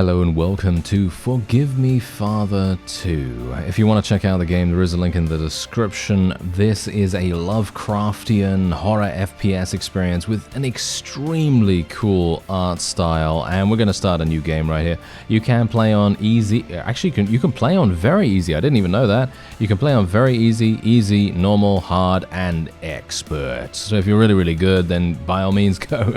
Hello and welcome to Forgive Me Father 2. If you want to check out the game, there is a link in the description. This is a Lovecraftian horror FPS experience with an extremely cool art style, and we're going to start a new game right here. You can play on easy, actually you can play on very easy, I didn't even know that. You can play on very easy, normal, hard, and expert. So if you're really good, then by all means go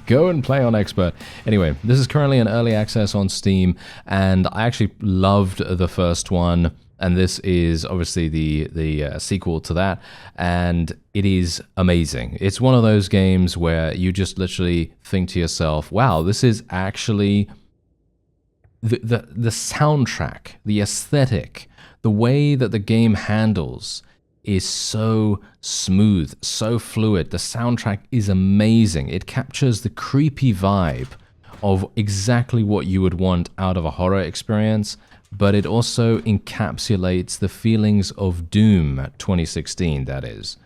and play on expert. Anyway, this is currently in early access on Steam, and I actually loved the first one, and this is obviously the sequel to that, and it is amazing. It's one of those games where you just literally think to yourself, wow, this is actually the soundtrack, the aesthetic, the way that the game handles is so smooth, so fluid. The soundtrack is amazing. It captures the creepy vibe of exactly what you would want out of a horror experience, but it also encapsulates the feelings of Doom 2016, that is.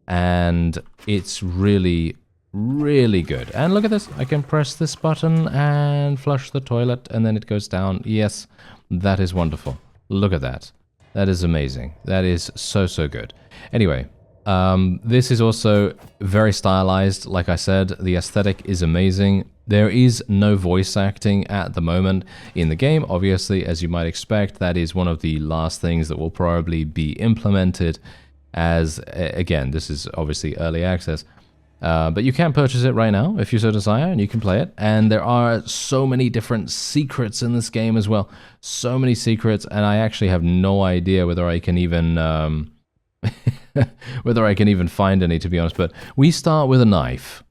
And it's really good. And look at this, I can press this button and flush the toilet and then it goes down. Yes, that is wonderful. Look at that. That is amazing. That is so good. Anyway, this is also very stylized. Like I said, the aesthetic is amazing. There is no voice acting at the moment in the game. Obviously, as you might expect, that is one of the last things that will probably be implemented, as, again, this is obviously early access. But you can purchase it right now if you so desire, and you can play it. And there are so many different secrets in this game as well. So many secrets, and I actually have no idea whether I can even whether I can even find any, to be honest. But we start with a knife.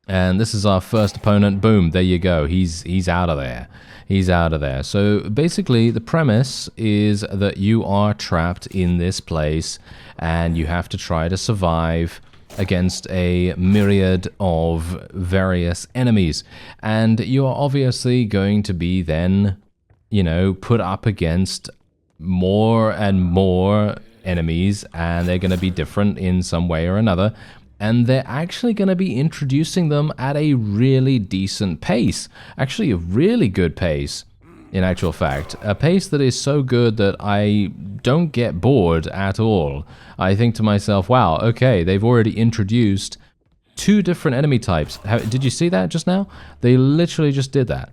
And this is our first opponent. Boom, there you go. He's out of there. He's out of there. So basically the premise is that you are trapped in this place and you have to try to survive against a myriad of various enemies. And you are obviously going to be then, you know, put up against more and more enemies, and they're going to be different in some way or another. And they're actually going to be introducing them at a really decent pace. Actually, a really good pace, in actual fact. A pace that is so good that I don't get bored at all. I think to myself, wow, okay, they've already introduced 2 different enemy types. Did you see that just now? They literally just did that.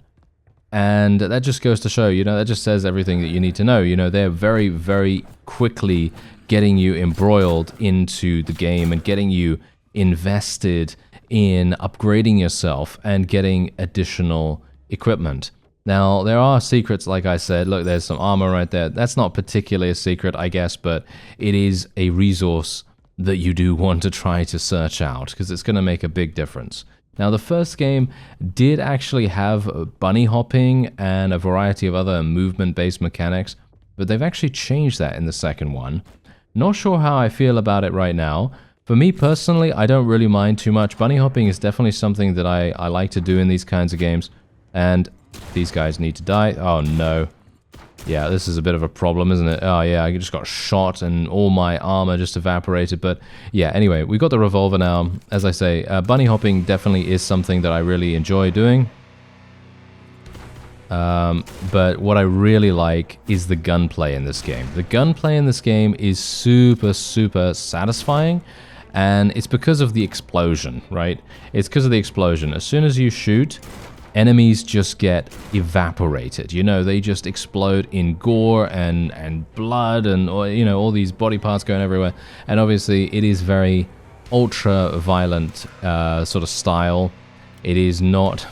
And that just goes to show, you know, that just says everything that you need to know. You know, they're very quickly getting you embroiled into the game and getting you invested in upgrading yourself and getting additional equipment. Now, there are secrets, like I said. Look, there's some armor right there. That's not particularly a secret, I guess, but it is a resource that you do want to try to search out, because it's going to make a big difference. Now, the first game did actually have bunny hopping and a variety of other movement-based mechanics, but they've actually changed that in the second one. Not sure how I feel about it right now. For me personally, I don't really mind too much. Bunny hopping is definitely something that I like to do in these kinds of games. And these guys need to die. Oh no. Yeah, this is a bit of a problem, isn't it? Oh yeah, I just got shot and all my armor just evaporated. But yeah, anyway, we got the revolver now. As I say, bunny hopping definitely is something that I really enjoy doing. But what I really like is the gunplay in this game. The gunplay in this game is super satisfying. And it's because of the explosion, right? It's because of the explosion. As soon as you shoot, enemies just get evaporated. You know, they just explode in gore and blood and, you know, all these body parts going everywhere. And obviously, it is very ultra-violent sort of style. It is not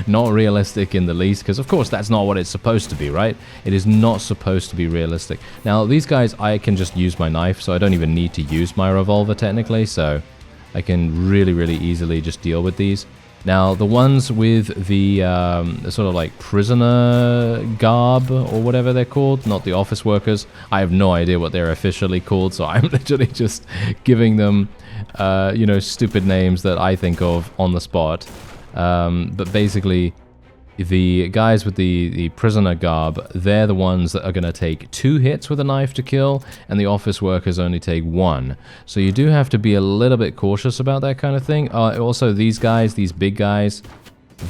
not realistic in the least, because of course that's not what it's supposed to be, right? It is not supposed to be realistic. Now these guys, I can just use my knife, so I don't even need to use my revolver technically, so I can really easily just deal with these. Now the ones with the sort of like prisoner garb or whatever they're called, not the office workers, I have no idea what they're officially called, so I'm literally just giving them you know, stupid names that I think of on the spot. But basically, the guys with the prisoner garb, they're the ones that are going to take 2 hits with a knife to kill, and the office workers only take 1. So you do have to be a little bit cautious about that kind of thing. Also, these guys, these big guys,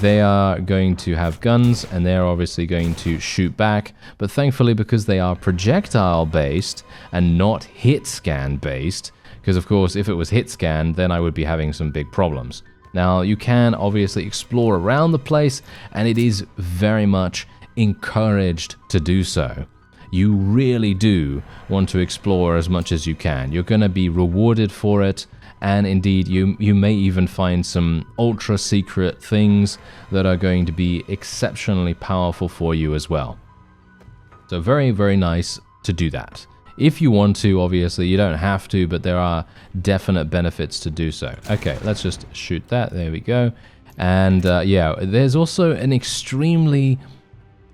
they are going to have guns and they're obviously going to shoot back. But thankfully, because they are projectile based and not hit scan based, because of course if it was hit scan, then I would be having some big problems. Now you can obviously explore around the place, and it is very much encouraged to do so. You really do want to explore as much as you can. You're going to be rewarded for it, and indeed you may even find some ultra secret things that are going to be exceptionally powerful for you as well. So very, very nice to do that. If you want to, obviously, you don't have to, but there are definite benefits to do so. Okay, let's just shoot that. There we go. And yeah, there's also an extremely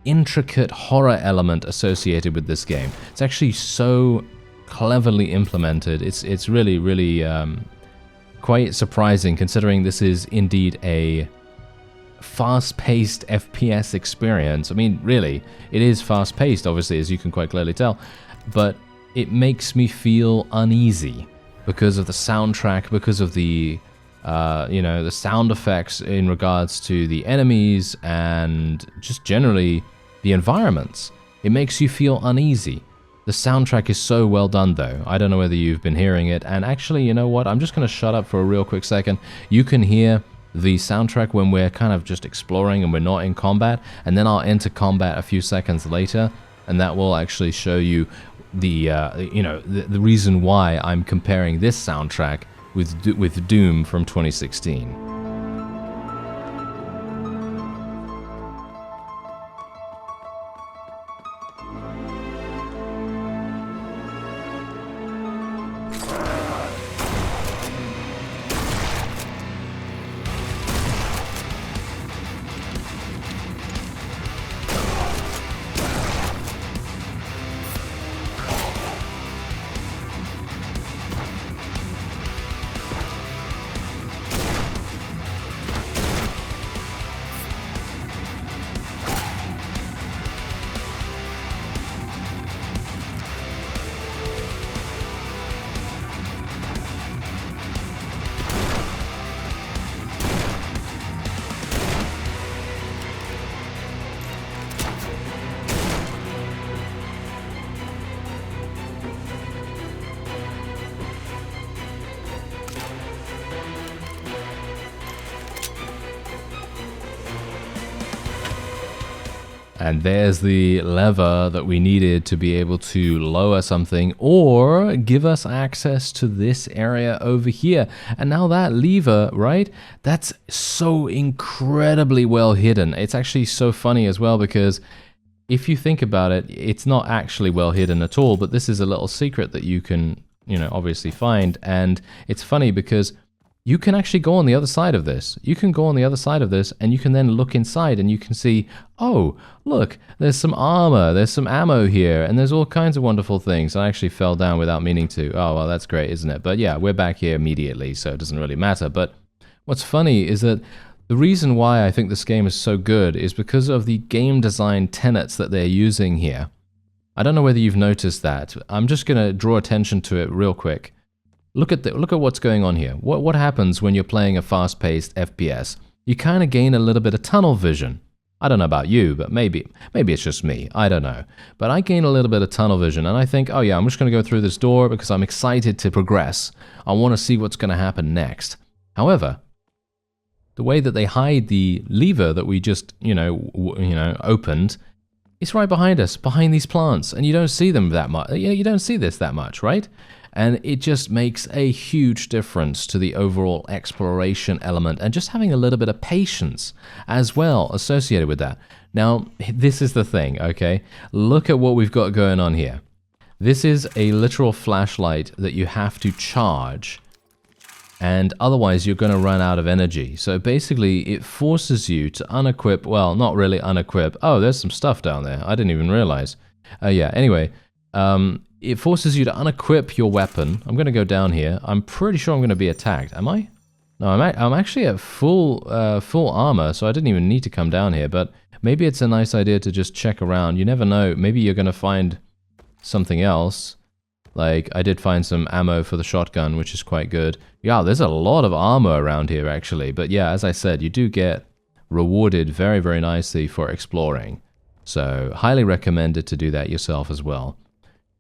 intricate horror element associated with this game. It's actually so cleverly implemented. It's really, really quite surprising, considering this is indeed a fast-paced FPS experience. I mean, really, it is fast-paced, obviously, as you can quite clearly tell, but it makes me feel uneasy because of the soundtrack, because of the the sound effects in regards to the enemies and just generally the environments. It makes you feel uneasy. The soundtrack is so well done, though. I don't know whether you've been hearing it, and actually, you know what? I'm just going to shut up for a real quick second. You can hear the soundtrack when we're kind of just exploring and we're not in combat, and then I'll enter combat a few seconds later, and that will actually show you the the reason why I'm comparing this soundtrack with Doom from 2016. And there's the lever that we needed to be able to lower something or give us access to this area over here. And now that lever, right, that's so incredibly well hidden. It's actually so funny as well, because if you think about it, it's not actually well hidden at all, but this is a little secret that you can, obviously find. And it's funny because you can actually go on the other side of this. You can go on the other side of this, and you can then look inside and you can see, oh, look, there's some armor, there's some ammo here, and there's all kinds of wonderful things. I actually fell down without meaning to. Oh, well, that's great, isn't it? But yeah, we're back here immediately, so it doesn't really matter. But what's funny is that the reason why I think this game is so good is because of the game design tenets that they're using here. I don't know whether you've noticed that. I'm just going to draw attention to it real quick. Look at what's going on here. What happens when you're playing a fast-paced FPS? You kind of gain a little bit of tunnel vision. I don't know about you, but maybe it's just me. I don't know. But I gain a little bit of tunnel vision, and I think, oh yeah, I'm just going to go through this door because I'm excited to progress. I want to see what's going to happen next. However, the way that they hide the lever that we just, opened, it's right behind us, behind these plants, and you don't see them that much. You don't see this that much, right? And it just makes a huge difference to the overall exploration element and just having a little bit of patience as well associated with that. Now, this is the thing, okay? Look at what we've got going on here. This is a literal flashlight that you have to charge, and otherwise you're going to run out of energy. So basically, it forces you to unequip, well, not really unequip. Oh, there's some stuff down there. I didn't even realize. Yeah, anyway, it forces you to unequip your weapon. I'm going to go down here. I'm pretty sure I'm going to be attacked. Am I? No, I'm actually at full armor, so I didn't even need to come down here. But maybe it's a nice idea to just check around. You never know. Maybe you're going to find something else. Like, I did find some ammo for the shotgun, which is quite good. Yeah, there's a lot of armor around here, actually. But yeah, as I said, you do get rewarded very, very nicely for exploring. So, highly recommended to do that yourself as well.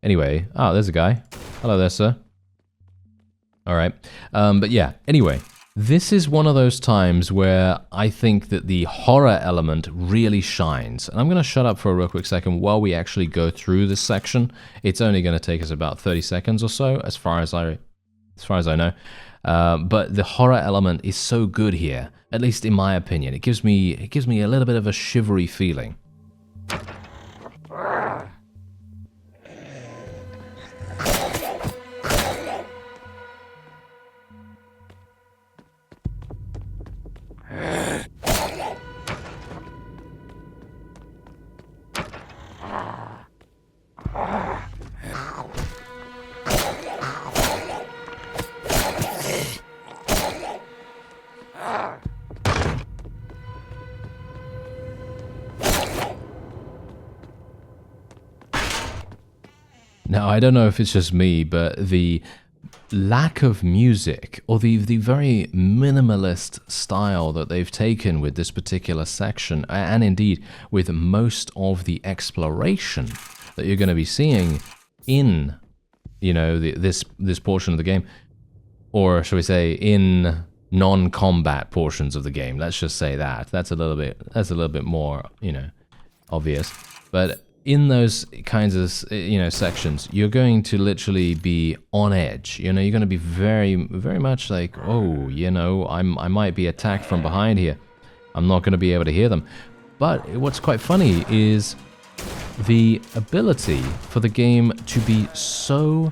Anyway, oh, there's a guy. Hello there, sir. All right. But yeah, anyway, this is one of those times where I think that the horror element really shines. And I'm going to shut up for a real quick second while we actually go through this section. It's only going to take us about 30 seconds or so, as far as I know. But the horror element is so good here, at least in my opinion. It gives me a little bit of a shivery feeling. Now, I don't know if it's just me, but the lack of music, or the very minimalist style that they've taken with this particular section, and indeed with most of the exploration that you're going to be seeing in, you know, this portion of the game, or shall we say, in non-combat portions of the game. Let's just say that. That's a little bit more, you know, obvious. But in those kinds of, you know, sections, you're going to literally be on edge. You know, you're going to be very, very much like, oh, you know, I might be attacked from behind here. I'm not going to be able to hear them. But what's quite funny is the ability for the game to be so...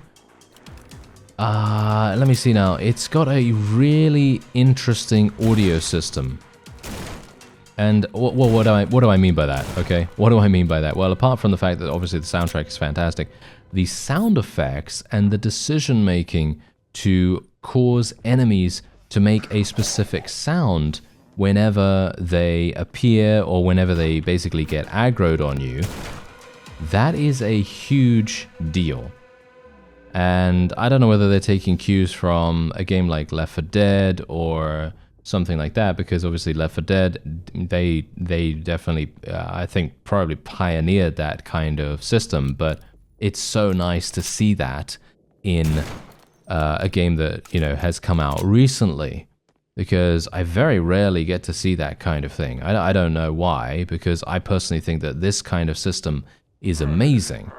let me see now. It's got a really interesting audio system. And what do I mean by that, okay? What do I mean by that? Well, apart from the fact that obviously the soundtrack is fantastic, the sound effects and the decision-making to cause enemies to make a specific sound whenever they appear or whenever they basically get aggroed on you, that is a huge deal. And I don't know whether they're taking cues from a game like Left 4 Dead or something like that, because obviously Left 4 Dead, they definitely, I think, probably pioneered that kind of system, but it's so nice to see that in a game that, you know, has come out recently, because I very rarely get to see that kind of thing. I don't know why, because I personally think that this kind of system is amazing,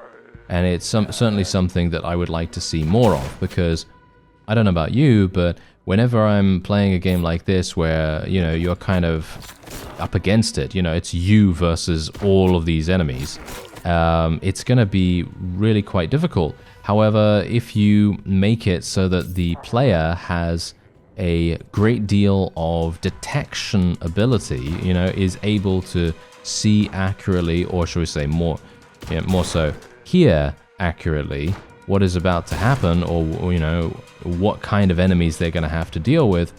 and it's certainly something that I would like to see more of, because I don't know about you, but whenever I'm playing a game like this where, you know, you're kind of up against it, you know, it's you versus all of these enemies, it's going to be really quite difficult. However, if you make it so that the player has a great deal of detection ability, you know, is able to see accurately, or shall we say more so hear accurately what is about to happen, or you know, what kind of enemies they're going to have to deal with,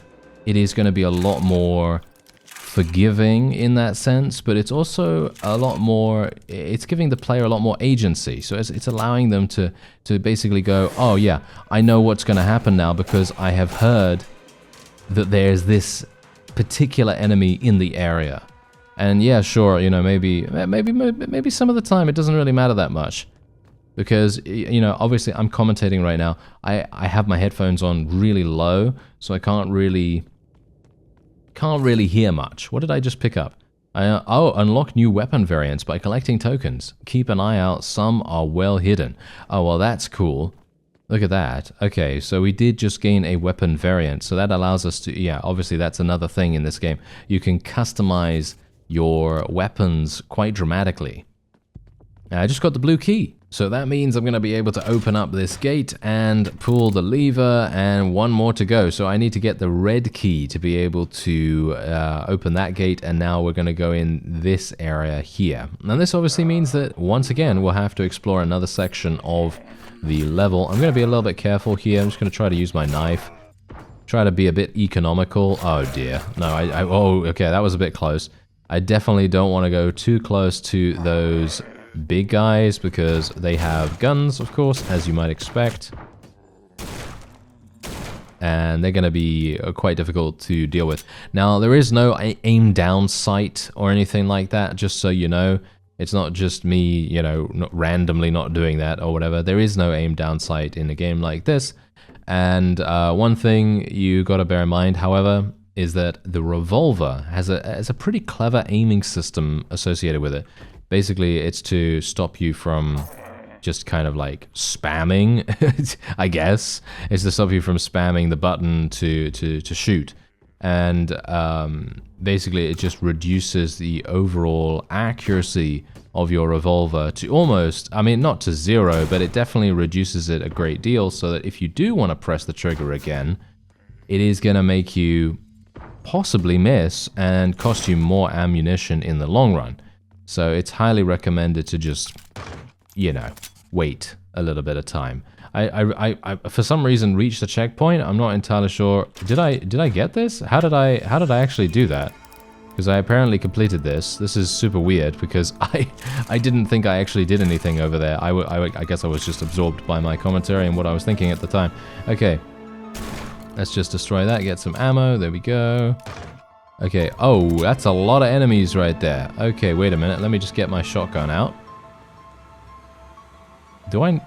it is going to be a lot more forgiving in that sense, but it's also a lot more, it's giving the player a lot more agency. So it's allowing them to basically go, oh yeah, I know what's going to happen now because I have heard that there's this particular enemy in the area. And yeah, sure, you know, maybe some of the time it doesn't really matter that much. Because, you know, obviously I'm commentating right now. I have my headphones on really low, so I can't really hear much. What did I just pick up? Unlock new weapon variants by collecting tokens. Keep an eye out, some are well hidden. Oh, well, that's cool. Look at that. Okay, so we did just gain a weapon variant, so that allows us to, yeah, obviously that's another thing in this game. You can customize your weapons quite dramatically. I just got the blue key. So that means I'm going to be able to open up this gate and pull the lever, and one more to go. So I need to get the red key to be able to open that gate, and now we're going to go in this area here. And this obviously means that once again we'll have to explore another section of the level. I'm going to be a little bit careful here. I'm just going to try to use my knife. Try to be a bit economical. Oh dear. No, oh, okay, that was a bit close. I definitely don't want to go too close to those big guys, because they have guns, of course, as you might expect. and they're going to be quite difficult to deal with. Now, there is no aim down sight or anything like that, just so you know. It's not just me, you know, not randomly not doing that or whatever. There is no aim down sight in a game like this. And one thing you got to bear in mind, however, is that the revolver has a pretty clever aiming system associated with it. Basically, it's to stop you from just kind of like spamming, I guess. It's to stop you from spamming the button to shoot. And basically it just reduces the overall accuracy of your revolver to almost, I mean, not to zero, but it definitely reduces it a great deal, so that if you do want to press the trigger again, it is going to make you possibly miss and cost you more ammunition in the long run. So it's highly recommended to just, you know, wait a little bit of time. I for some reason reached the checkpoint. I'm not entirely sure. Did I get this? How did I actually do that? Because I apparently completed this. This is super weird because I didn't think I actually did anything over there. I guess I was just absorbed by my commentary and what I was thinking at the time. Okay, let's just destroy that. Get some ammo. There we go. Okay. Oh, that's a lot of enemies right there. Okay, wait a minute. Let me just get my shotgun out. Do I?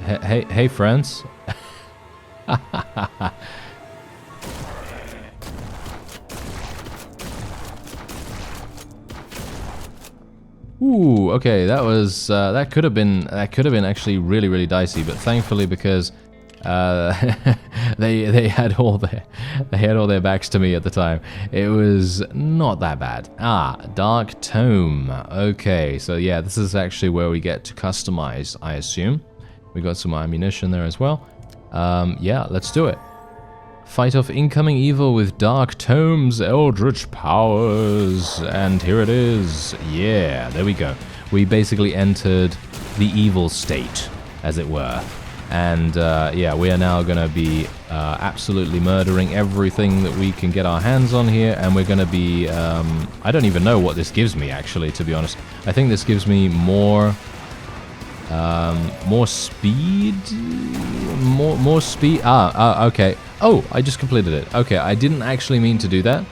Hey friends. Ooh, okay, that was that could have been actually really dicey, but thankfully, because they had all their backs to me at the time, it was not that bad. Ah, Dark Tome. Okay, so yeah, this is actually where we get to customize, I assume. We got some ammunition there as well. Yeah, let's do it. Fight off incoming evil with Dark Tome's eldritch powers. And here it is. Yeah, there we go. We basically entered the evil state, as it were. And yeah, we are now going to be absolutely murdering everything that we can get our hands on here. And we're going to be... I don't even know what this gives me, actually, to be honest. I think this gives me more speed? More speed? Okay. Oh, I just completed it. Okay, I didn't actually mean to do that.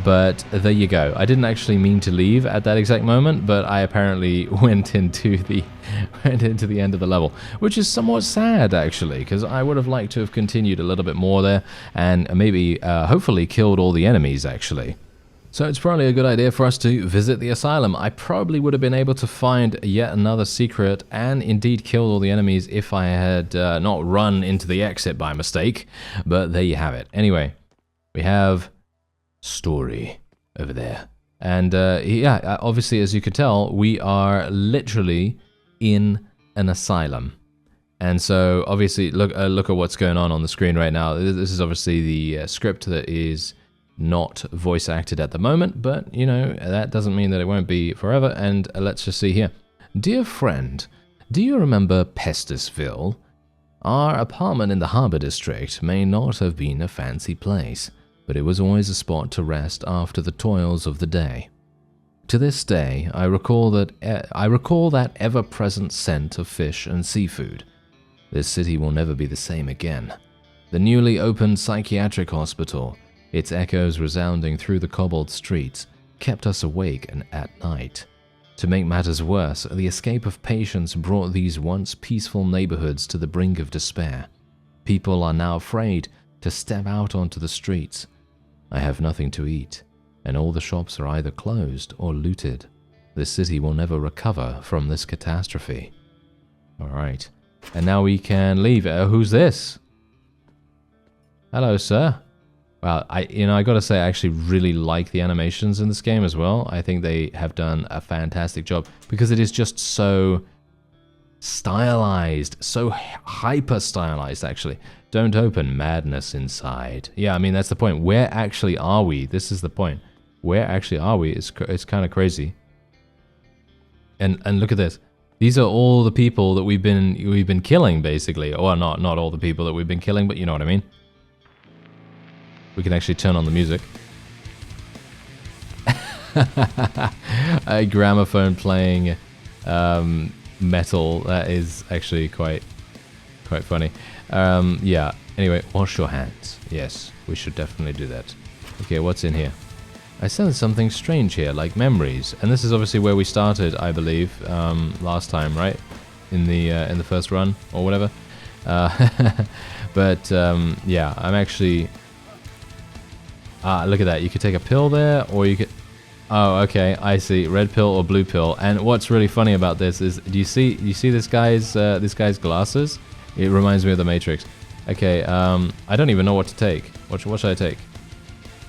But there you go. I didn't actually mean to leave at that exact moment, but I apparently went into the end of the level, which is somewhat sad actually, because I would have liked to have continued a little bit more there and maybe hopefully killed all the enemies actually. So it's probably a good idea for us to visit the asylum. I probably would have been able to find yet another secret and indeed killed all the enemies if I had not run into the exit by mistake, but there you have it. Anyway, we have story over there, and yeah, obviously, as you could tell, we are literally in an asylum. And so obviously look at what's going on the screen right now. This is obviously the script that is not voice acted at the moment, but you know, that doesn't mean that it won't be forever. And let's just see here. Dear friend, do you remember Pestisville? Our apartment in the Harbor District may not have been a fancy place, but it was always a spot to rest after the toils of the day. To this day, I recall that ever-present scent of fish and seafood. This city will never be the same again. The newly opened psychiatric hospital, its echoes resounding through the cobbled streets, kept us awake and at night. To make matters worse, the escape of patients brought these once peaceful neighborhoods to the brink of despair. People are now afraid to step out onto the streets. I have nothing to eat, and all the shops are either closed or looted. This city will never recover from this catastrophe. Alright, and now we can leave. Who's this? Hello, sir. Well, I gotta say, I actually really like the animations in this game as well. I think they have done a fantastic job because it is just so stylized, so hyper stylized actually. Don't open, madness inside. Yeah, I mean, that's the point. Where actually are we? This is the point. Where actually are we? It's kind of crazy. And look at this. These are all the people that we've been killing, basically. Or not all the people that we've been killing, but you know what I mean. We can actually turn on the music. A gramophone playing metal. That is actually quite funny. Yeah. Anyway, wash your hands. Yes, we should definitely do that. Okay, what's in here? I sense something strange here, like memories. And this is obviously where we started, I believe, last time, right? In the first run or whatever. But yeah, I'm actually. Look at that. You could take a pill there, or you could. Oh, okay. I see. Red pill or blue pill. And what's really funny about this is, do you see this guy's glasses? It reminds me of the Matrix. Okay. I don't even know what to take. What should I take?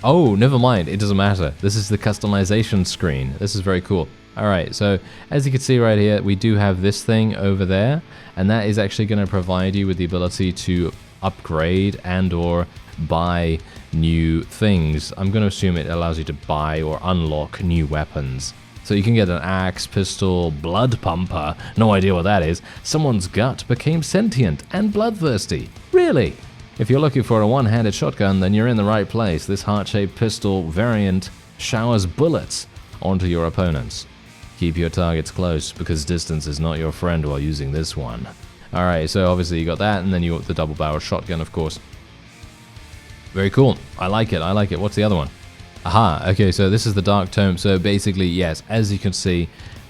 Oh, never mind. It doesn't matter. This is the customization screen. This is very cool. All right. So as you can see right here, we do have this thing over there, and that is actually going to provide you with the ability to upgrade and or buy new things. I'm going to assume it allows you to buy or unlock new weapons. So you can get an axe, pistol, blood pumper, no idea what that is. Someone's gut became sentient and bloodthirsty. Really? If you're looking for a one-handed shotgun, then you're in the right place. This heart-shaped pistol variant showers bullets onto your opponents. Keep your targets close, because distance is not your friend while using this one. Alright, so obviously you got that, and then you got the double-barrel shotgun, of course. Very cool. I like it. What's the other one? Aha, okay, so this is the Dark Tome. So basically, yes, as you can see,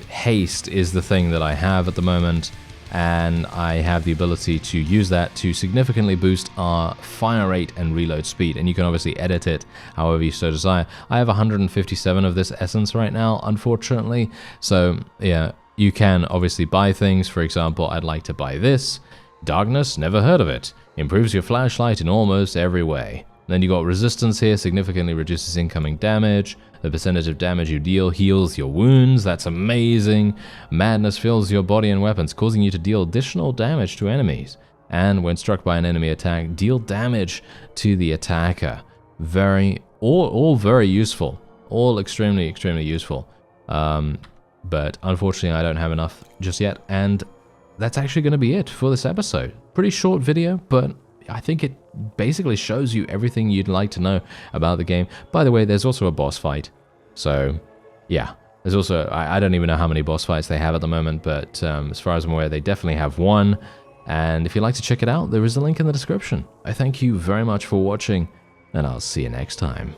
haste is the thing that I have at the moment, and I have the ability to use that to significantly boost our fire rate and reload speed, and you can obviously edit it however you so desire. I have 157 of this essence right now, unfortunately, so yeah, you can obviously buy things. For example, I'd like to buy this. Darkness, never heard of it. Improves your flashlight in almost every way. Then you got resistance here, significantly reduces incoming damage. The percentage of damage you deal heals your wounds. That's amazing. Madness fills your body and weapons, causing you to deal additional damage to enemies. And when struck by an enemy attack, deal damage to the attacker. All very useful. All extremely useful. But unfortunately, I don't have enough just yet. And that's actually going to be it for this episode. Pretty short video, but I think it basically shows you everything you'd like to know about the game. By the way, there's also a boss fight. So, yeah. There's also, I don't even know how many boss fights they have at the moment, but as far as I'm aware, they definitely have one. And if you'd like to check it out, there is a link in the description. I thank you very much for watching, and I'll see you next time.